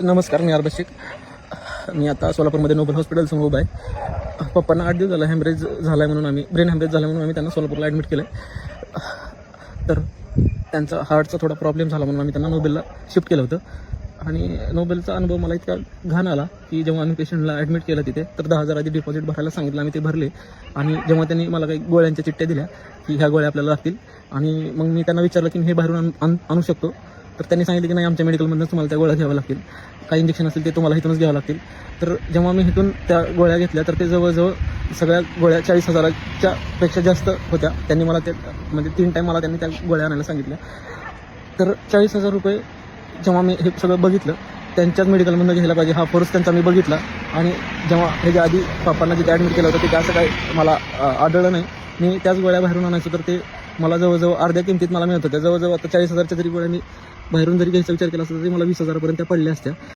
नमस्कार, मी अरबाज शेख. मी आता सोलापूरमध्ये नोबल हॉस्पिटलसमोर उभा आहे. पप्पांना 8 दिवस झाला हॅमरेज झाला आहे म्हणून ब्रेन हॅमरेज झाला म्हणून आम्ही त्यांना सोलापूरला ॲडमिट केलं आहे. तर त्यांचा हार्टचा थोडा प्रॉब्लेम झाला म्हणून आम्ही त्यांना नोबेलला शिफ्ट केलं होतं. आणि नोबेलचा अनुभव मला इतका घाण आला की जेव्हा आम्ही पेशंटला ॲडमिट केलं तिथे तर 10,000 आधी डिपॉझिट भरायला सांगितलं, आम्ही ते भरले. आणि जेव्हा त्यांनी मला काही गोळ्यांच्या चिठ्ठ्या दिल्या की ह्या गोळ्या आपल्याला लागतील, आणि मग मी त्यांना विचारलं की मी हे बाहेरून आणू शकतो, तर त्यांनी सांगितलं की नाही, आमच्या मेडिकलमधूनच तुम्हाला त्या गोळ्या घ्याव्या लागतील, काही इंजेक्शन असेल ते तुम्हाला इथूनच घ्यावं लागतील. तर जेव्हा मी इथून त्या गोळ्या घेतल्या तर ते जवळजवळ सगळ्या गोळ्या 40,000च्या पेक्षा जास्त होत्या. त्यांनी मला म्हणजे 3 टाईम मला त्यांनी त्या गोळ्या आणायला सांगितल्या. तर 40,000 रुपये जेव्हा मी हे सगळं बघितलं, त्यांच्याच मेडिकलमधून घ्यायला पाहिजे हा फोर्स त्यांचा मी बघितला. आणि जेव्हा ह्याच्या आधी पप्पांना जिथे ॲडमिट केलं होतं तिथे असं काही मला आढळलं नाही. मी त्याच गोळ्या बाहेरून आणायचो तर ते मला जवळजवळ अर्ध्या किमतीत मला मिळत होत्या. जवळजवळ आता 40,000च्या जरी गोळ्या मी बाहेरून जरी घ्यायचा विचार केला असता तरी मला 20,000पर्यंत पडल्या असत्या.